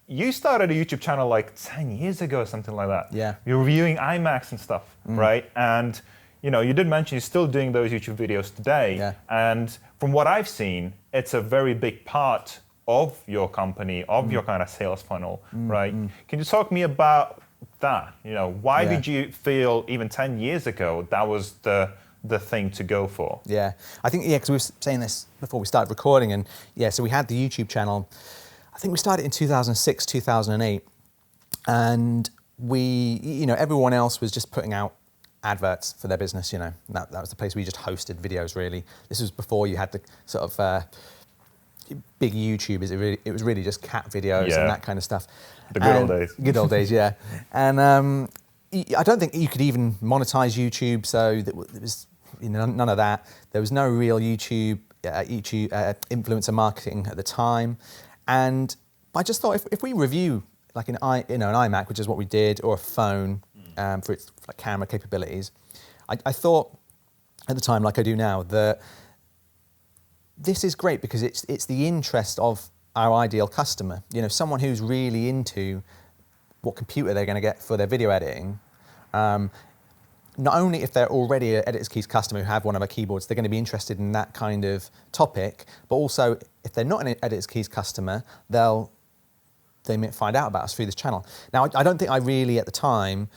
you started a YouTube channel like 10 years ago, something like that. Yeah. You're reviewing iMacs and stuff, right? And you did mention you're still doing those YouTube videos today. Yeah. And from what I've seen, it's a very big part of your company, of your kind of sales funnel, right? Can you talk to me about that? Why did you feel even 10 years ago that was the thing to go for? Yeah, I think, because we were saying this before we started recording, and so we had the YouTube channel. I think we started in 2006, 2008, and we, everyone else was just putting out adverts for their business, that was the place we just hosted videos, really. This was before you had the sort of big YouTubers. It was really just cat videos and that kind of stuff. The good old days. Good old days, yeah. And I don't think you could even monetize YouTube, so there was none of that. There was no real YouTube influencer marketing at the time. And I just thought if we review like an iMac, which is what we did, or a phone for its camera capabilities, I thought at the time, like I do now, that this is great because it's the interest of our ideal customer. Someone who's really into what computer they're going to get for their video editing. Not only if they're already an Editor's Keys customer who have one of our keyboards, they're going to be interested in that kind of topic, but also if they're not an Editor's Keys customer, they may find out about us through this channel. Now, I don't think I really at the time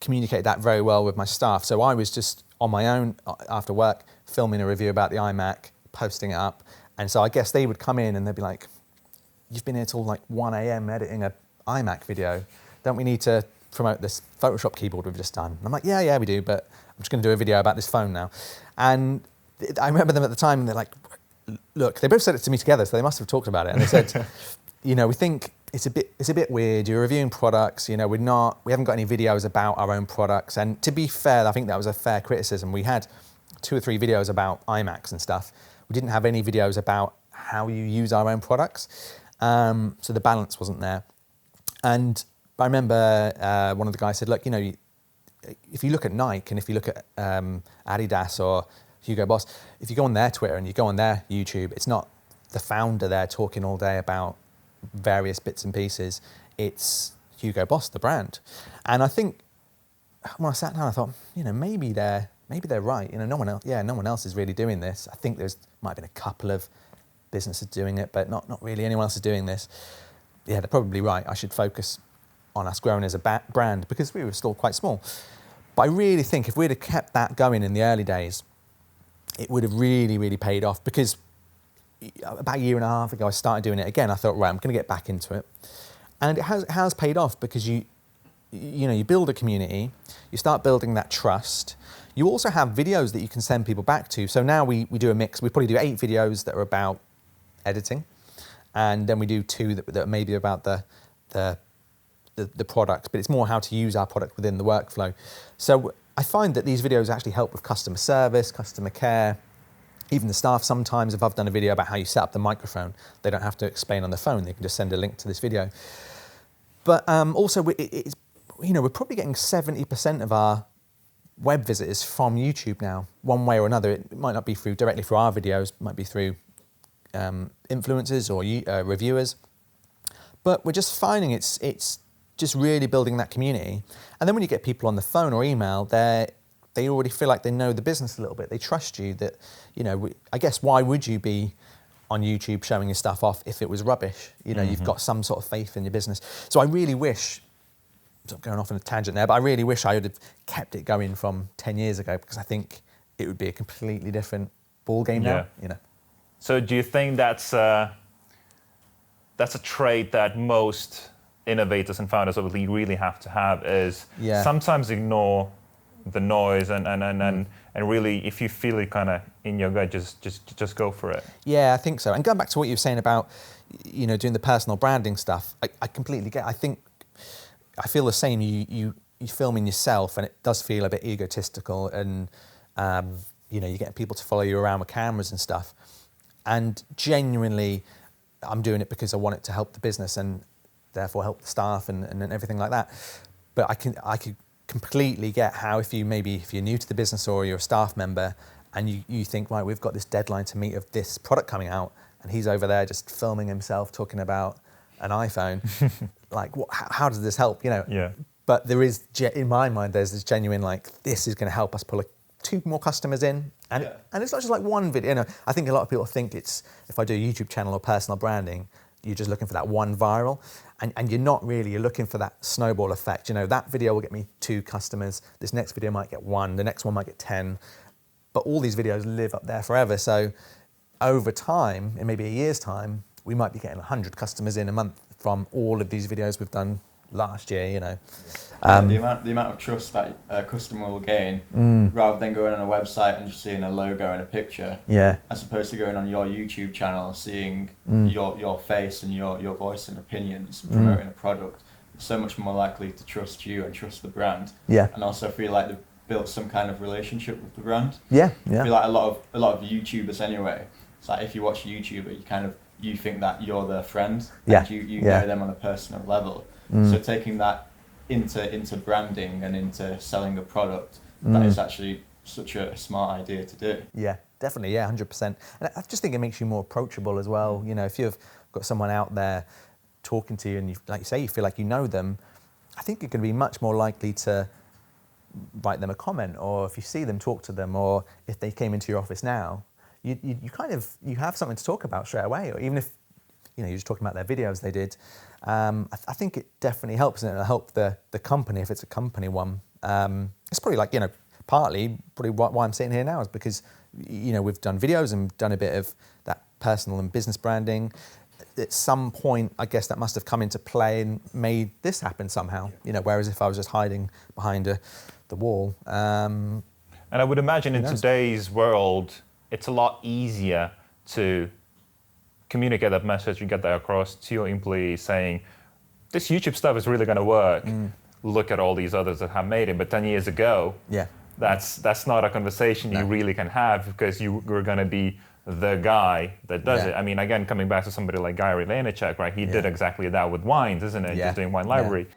communicated that very well with my staff, so I was just on my own after work filming a review about the iMac, posting it up, and so I guess they would come in and they'd be like, "You've been here till like 1 a.m. editing an iMac video. Don't we need to promote this Photoshop keyboard we've just done?" And I'm like, yeah, we do, but I'm just going to do a video about this phone now. And I remember them at the time, and they're like, look, they both said it to me together, so they must have talked about it. And they said, we think it's a bit weird. You're reviewing products. We haven't got any videos about our own products. And to be fair, I think that was a fair criticism. We had 2 or 3 videos about iMacs and stuff. We didn't have any videos about how you use our own products. So the balance wasn't there. And I remember one of the guys said, look, if you look at Nike and if you look at Adidas or Hugo Boss, if you go on their Twitter and you go on their YouTube, it's not the founder there talking all day about various bits and pieces. It's Hugo Boss, the brand. And I think when I sat down, I thought, maybe they're right. No one else is really doing this. I think might have been a couple of businesses doing it, but not really anyone else is doing this. Yeah, they're probably right. I should focus on us growing as a brand because we were still quite small. But I really think if we'd have kept that going in the early days, it would have really, really paid off, because about a year and a half ago, I started doing it again. I thought, right, I'm going to get back into it. And it has paid off because you build a community, you start building that trust. You also have videos that you can send people back to. So now we do a mix. We probably do 8 videos that are about editing, and then we do 2 that are maybe about the product, but it's more how to use our product within the workflow. So I find that these videos actually help with customer service, customer care, even the staff. Sometimes if I've done a video about how you set up the microphone, they don't have to explain on the phone, they can just send a link to this video. But also we're probably getting 70% of our web visitors from YouTube now, one way or another. It might not be directly through our videos, it might be through influencers or reviewers, but we're just finding it's just really building that community. And then when you get people on the phone or email, they already feel like they know the business a little bit. They trust you. That I guess why would you be on YouTube showing your stuff off if it was rubbish? You've got some sort of faith in your business. So I really wish, I'm going off on a tangent there, but I really wish I would have kept it going from 10 years ago, because I think it would be a completely different ball game now. So do you think that's a trait that most innovators and founders obviously really have to have, is sometimes ignore the noise and really, if you feel it kind of in your gut, just go for it? Yeah, I think so. And going back to what you were saying about doing the personal branding stuff, I completely get it. I feel the same. You filming yourself, and it does feel a bit egotistical, and you get people to follow you around with cameras and stuff. And genuinely, I'm doing it because I want it to help the business and therefore help the staff and everything like that. But I could completely get how if you're new to the business or you're a staff member and you think, right, we've got this deadline to meet of this product coming out, and he's over there just filming himself talking about an iPhone. Like, how does this help? You know. Yeah. But there is, in my mind, there's this genuine like, this is going to help us pull 2 more customers in, and it's not just like one video. You know, I think a lot of people think it's, if I do a YouTube channel or personal branding, you're just looking for that one viral, and you're not really. You're looking for that snowball effect. You know, that video will get me 2 customers. This next video might get 1. The next one might get 10. But all these videos live up there forever. So over time, in maybe a year's time, we might be getting 100 customers in a month from all of these videos we've done last year, you know. The amount of trust that a customer will gain, rather than going on a website and just seeing a logo and a picture, as opposed to going on your YouTube channel, seeing your face and your voice and opinions, promoting a product, so much more likely to trust you and trust the brand, and also feel like they've built some kind of relationship with the brand. I feel like a lot of YouTubers anyway, it's like if you watch a YouTuber, you think that you're their friend, and you know them on a personal level. So taking that into branding and into selling a product, that is actually such a smart idea to do. Yeah, definitely, 100%. And I just think it makes you more approachable as well. You know, if you've got someone out there talking to you and, like you say, you feel like you know them, I think you're going to be much more likely to write them a comment, or if you see them, talk to them, or if they came into your office now, you have something to talk about straight away, or even if, you know, you're just talking about their videos they did. I think it definitely helps, and it'll help the company if it's a company one. It's probably like, you know, partly probably why I'm sitting here now is because, you know, we've done videos and done a bit of that personal and business branding. At some point, I guess that must have come into play and made this happen somehow, you know, whereas if I was just hiding behind the wall. And I would imagine in today's world, it's a lot easier to communicate that message and get that across to your employees saying, this YouTube stuff is really going to work. Look at all these others that have made it. But 10 years ago, that's not a conversation you really can have, because you're going to be the guy that does it. I mean, again, coming back to somebody like Gary Vaynerchuk, right? He did exactly that with wines, isn't it? Just doing wine library.